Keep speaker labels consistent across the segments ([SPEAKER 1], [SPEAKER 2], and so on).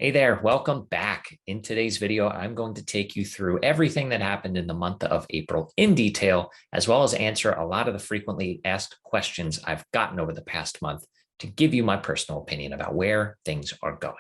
[SPEAKER 1] Hey there, welcome back. In today's video, I'm going to take you through everything that happened in the month of April in detail, as well as answer a lot of the frequently asked questions I've gotten over the past month to give you my personal opinion about where things are going.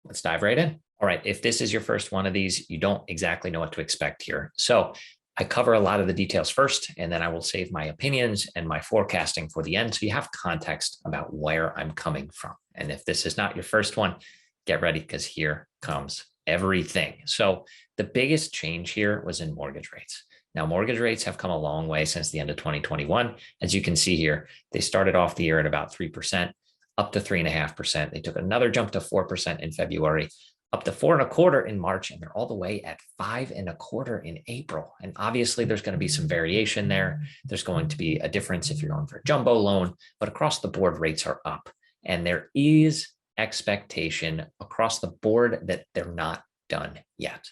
[SPEAKER 1] Let's dive right in. All right, if this is your first one of these, you don't exactly know what to expect here. So I cover a lot of the details first, and then I will save my opinions and my forecasting for the end so you have context about where I'm coming from. And if this is not your first one, get ready because here comes everything. So the biggest change here was in mortgage rates. Now, mortgage rates have come a long way since the end of 2021. As you can see here, they started off the year at about 3%, up to 3.5%. They took another jump to 4% in February, up to 4.25% in March, and they're all the way at 5.25% in April. And obviously, there's going to be some variation there. There's going to be a difference if you're going for a jumbo loan, but across the board, rates are up. And there is expectation across the board that they're not done yet.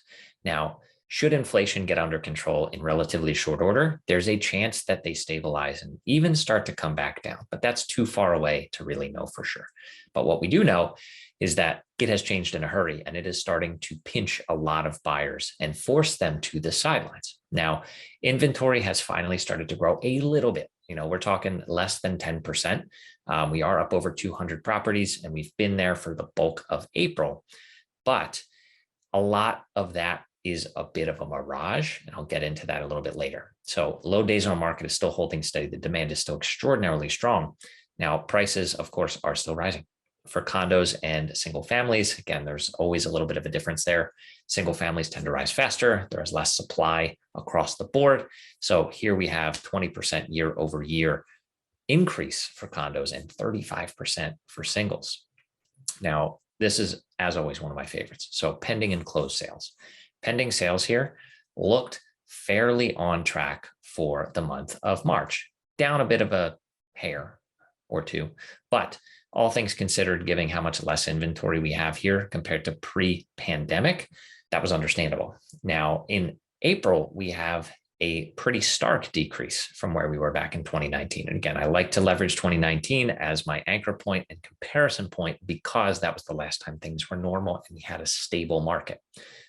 [SPEAKER 1] Now, should inflation get under control in relatively short order, there's a chance that they stabilize and even start to come back down, but that's too far away to really know for sure. But what we do know is that it has changed in a hurry, and it is starting to pinch a lot of buyers and force them to the sidelines. Now, inventory has finally started to grow a little bit. We're talking less than 10%. We are up over 200 properties, and we've been there for the bulk of April. But a lot of that is a bit of a mirage, and I'll get into that a little bit later. So low days on market is still holding steady. The demand is still extraordinarily strong. Now, prices, of course, are still rising. For condos and single families, again, there's always a little bit of a difference there. Single families tend to rise faster. There is less supply across the board. So here we have 20% year over year increase for condos and 35% for singles. Now, this is, as always, one of my favorites. So pending and closed sales. Pending sales here looked fairly on track for the month of March, down a bit of a hair or two, but all things considered, given how much less inventory we have here compared to pre-pandemic, that was understandable. Now, in April, we have a pretty stark decrease from where we were back in 2019. And again, I like to leverage 2019 as my anchor point and comparison point because that was the last time things were normal and we had a stable market.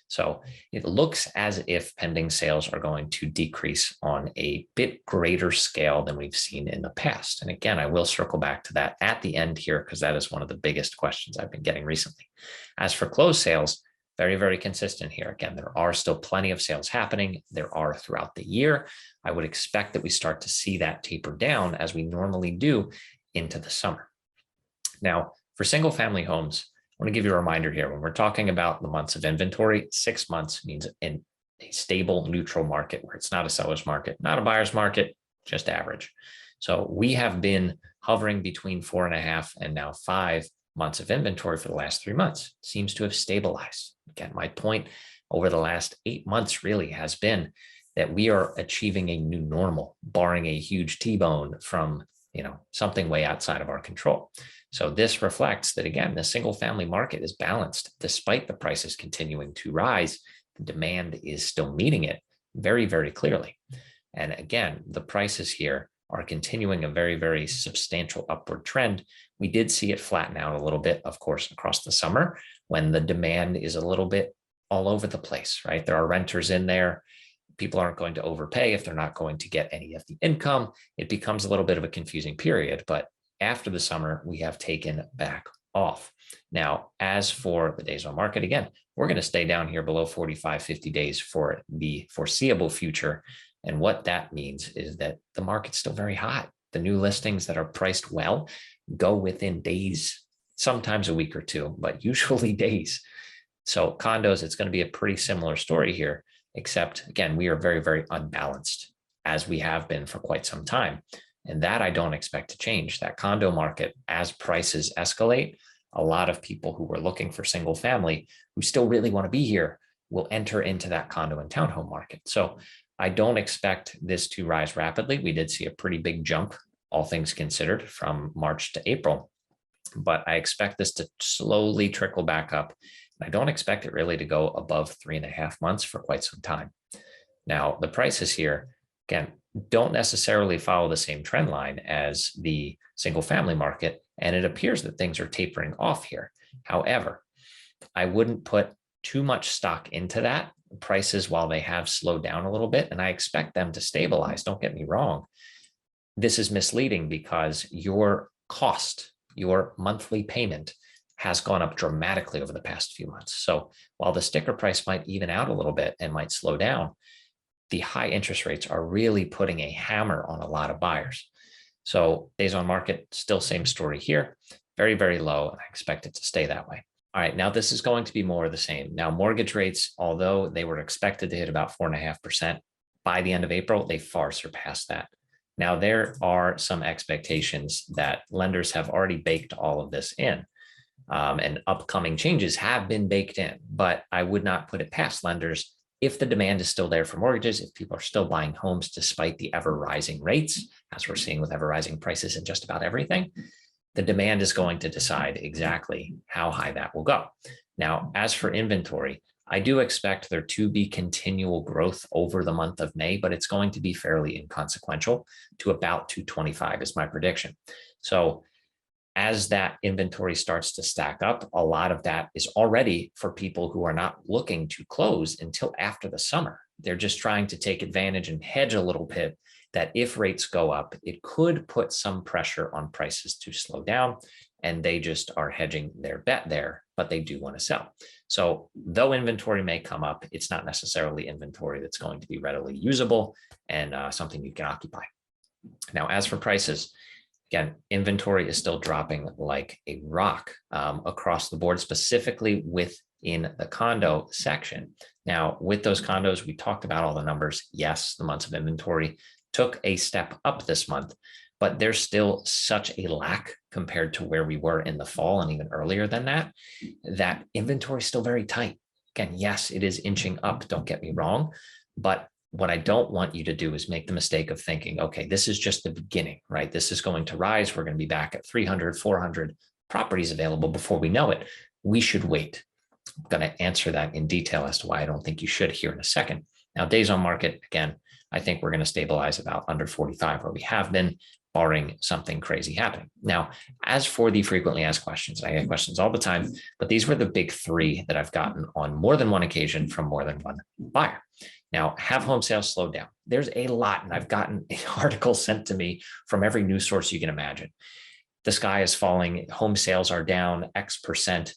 [SPEAKER 1] So it looks as if pending sales are going to decrease on a bit greater scale than we've seen in the past. And again, I will circle back to that at the end here because that is one of the biggest questions I've been getting recently. As for closed sales, very, very consistent here. Again, there are still plenty of sales happening. There are throughout the year. I would expect that we start to see that taper down as we normally do into the summer. Now, for single family homes, I want to give you a reminder here. When we're talking about the months of inventory, 6 months means in a stable, neutral market where it's not a seller's market, not a buyer's market, just average. So we have been hovering between 4.5 and now 5 months of inventory for the last 3 months. Seems to have stabilized. Again, my point over the last 8 months really has been that we are achieving a new normal, barring a huge T-bone from something way outside of our control. So this reflects that, again, the single family market is balanced. Despite the prices continuing to rise, the demand is still meeting it very, very clearly. And again, the prices here are continuing a very, very substantial upward trend. We did see it flatten out a little bit, of course, across the summer when the demand is a little bit all over the place, right? There are renters in there. People aren't going to overpay if they're not going to get any of the income. It becomes a little bit of a confusing period, but after the summer, we have taken back off. Now, as for the days on market, again, we're going to stay down here below 45, 50 days for the foreseeable future. And what that means is that the market's still very hot. The new listings that are priced well go within days, sometimes a week or two, but usually days. So condos, it's going to be a pretty similar story here, except again, we are very, very unbalanced as we have been for quite some time. And that I don't expect to change. That condo market, as prices escalate, a lot of people who were looking for single family who still really want to be here will enter into that condo and townhome market. So I don't expect this to rise rapidly. We did see a pretty big jump, all things considered, from March to April, but I expect this to slowly trickle back up. I don't expect it really to go above 3.5 months for quite some time. Now, the prices here, again, don't necessarily follow the same trend line as the single family market, and it appears that things are tapering off here. However, I wouldn't put too much stock into that. Prices, while they have slowed down a little bit, and I expect them to stabilize, don't get me wrong, this is misleading because your cost, your monthly payment, has gone up dramatically over the past few months. So while the sticker price might even out a little bit and might slow down, the high interest rates are really putting a hammer on a lot of buyers. So days on market, still same story here, very, very low, and I expect it to stay that way. All right, now this is going to be more of the same. Now, mortgage rates, although they were expected to hit about 4.5% by the end of April, they far surpassed that. Now, there are some expectations that lenders have already baked all of this in, and upcoming changes have been baked in, but I would not put it past lenders. If the demand is still there for mortgages, if people are still buying homes despite the ever rising rates, as we're seeing with ever rising prices in just about everything, the demand is going to decide exactly how high that will go. Now, as for inventory, I do expect there to be continual growth over the month of May, but it's going to be fairly inconsequential to about 225 is my prediction. So as that inventory starts to stack up, a lot of that is already for people who are not looking to close until after the summer. They're just trying to take advantage and hedge a little bit that if rates go up, it could put some pressure on prices to slow down, and they just are hedging their bet there, but they do want to sell. So though inventory may come up, it's not necessarily inventory that's going to be readily usable and something you can occupy. Now, as for prices, again, inventory is still dropping like a rock across the board, specifically within the condo section. Now, with those condos, we talked about all the numbers. Yes, the months of inventory took a step up this month, but there's still such a lack compared to where we were in the fall and even earlier than that, that inventory is still very tight. Again, yes, it is inching up, don't get me wrong, but what I don't want you to do is make the mistake of thinking, okay, this is just the beginning, right? This is going to rise. We're going to be back at 300, 400 properties available before we know it. We should wait. I'm going to answer that in detail as to why I don't think you should here in a second. Now, days on market, again, I think we're going to stabilize about under 45 where we have been, barring something crazy happening. Now, as for the frequently asked questions, I get questions all the time, but these were the big three that I've gotten on more than one occasion from more than one buyer. Now, have home sales slowed down? There's a lot, and I've gotten articles sent to me from every news source you can imagine. The sky is falling, home sales are down X%.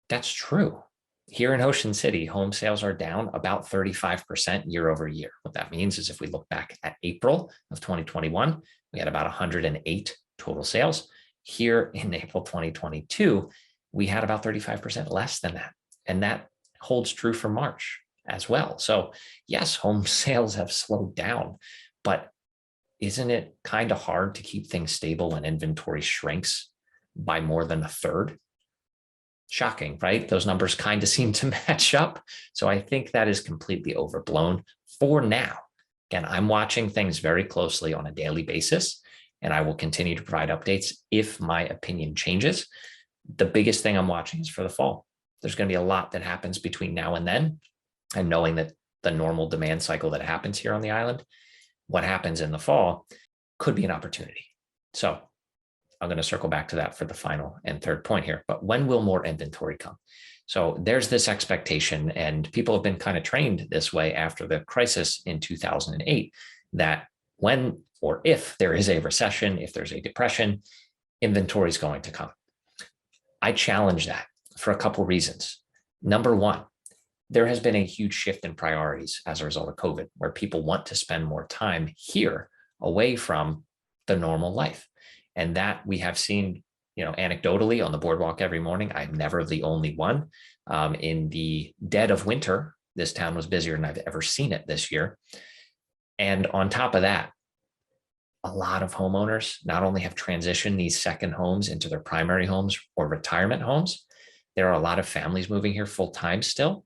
[SPEAKER 1] That's true. Here in Ocean City, home sales are down about 35% year over year. What that means is if we look back at April of 2021, we had about 108 total sales. Here in April 2022, we had about 35% less than that. And that holds true for March as well. So yes, home sales have slowed down, but isn't it kind of hard to keep things stable when inventory shrinks by more than a third? Shocking, right? Those numbers kind of seem to match up. So I think that is completely overblown for now. Again, I'm watching things very closely on a daily basis, and I will continue to provide updates if my opinion changes. The biggest thing I'm watching is for the fall. There's going to be a lot that happens between now and then, and knowing that the normal demand cycle that happens here on the island, what happens in the fall could be an opportunity. So I'm going to circle back to that for the final and third point here. But when will more inventory come? So there's this expectation, and people have been kind of trained this way after the crisis in 2008, that when or if there is a recession, if there's a depression, inventory is going to come. I challenge that for a couple of reasons. Number one, there has been a huge shift in priorities as a result of COVID, where people want to spend more time here away from the normal life. And that we have seen, anecdotally on the boardwalk every morning. I'm never the only one. In the dead of winter, this town was busier than I've ever seen it this year. And on top of that, a lot of homeowners not only have transitioned these second homes into their primary homes or retirement homes, there are a lot of families moving here full time still.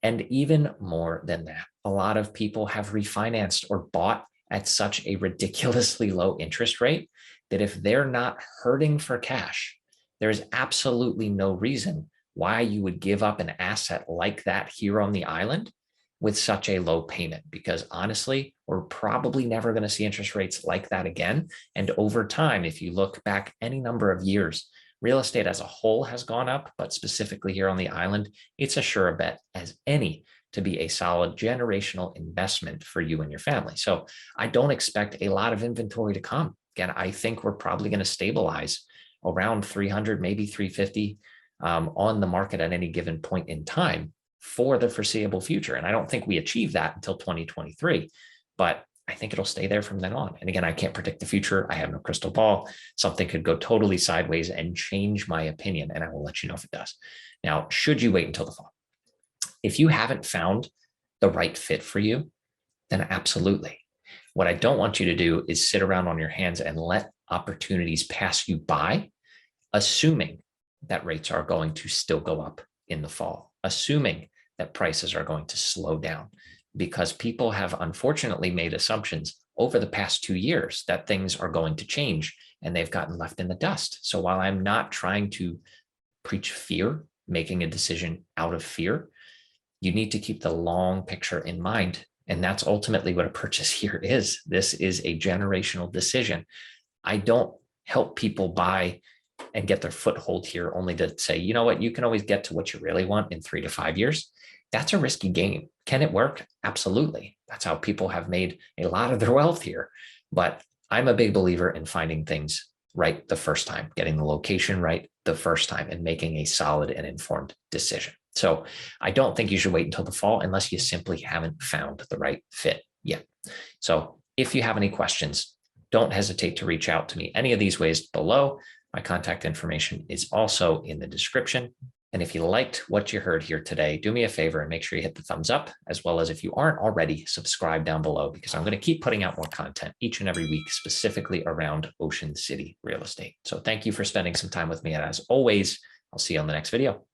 [SPEAKER 1] And even more than that, a lot of people have refinanced or bought at such a ridiculously low interest rate that if they're not hurting for cash, there's absolutely no reason why you would give up an asset like that here on the island with such a low payment. Because honestly, we're probably never going to see interest rates like that again. And over time, if you look back any number of years Real estate as a whole has gone up, but specifically here on the island, it's a sure bet as any to be a solid generational investment for you and your family. So I don't expect a lot of inventory to come. Again, I think we're probably going to stabilize around 300, maybe 350 on the market at any given point in time for the foreseeable future. And I don't think we achieve that until 2023, but I think it'll stay there from then on. And again, I can't predict the future. I have no crystal ball. Something could go totally sideways and change my opinion, and I will let you know if it does. Now, should you wait until the fall? If you haven't found the right fit for you, then absolutely. What I don't want you to do is sit around on your hands and let opportunities pass you by, assuming that rates are going to still go up in the fall, assuming that prices are going to slow down, because people have unfortunately made assumptions over the past 2 years that things are going to change and they've gotten left in the dust. So while I'm not trying to preach fear, making a decision out of fear, you need to keep the long picture in mind. And that's ultimately what a purchase here is. This is a generational decision. I don't help people buy and get their foothold here only to say, you know what, you can always get to what you really want in 3 to 5 years. That's a risky game. Can it work? Absolutely. That's how people have made a lot of their wealth here. But I'm a big believer in finding things right the first time, getting the location right the first time, and making a solid and informed decision. So I don't think you should wait until the fall unless you simply haven't found the right fit yet. So if you have any questions, don't hesitate to reach out to me any of these ways below. My contact information is also in the description. And if you liked what you heard here today, do me a favor and make sure you hit the thumbs up, as well as if you aren't already, subscribe down below, because I'm going to keep putting out more content each and every week, specifically around Ocean City real estate. So thank you for spending some time with me. And as always, I'll see you on the next video.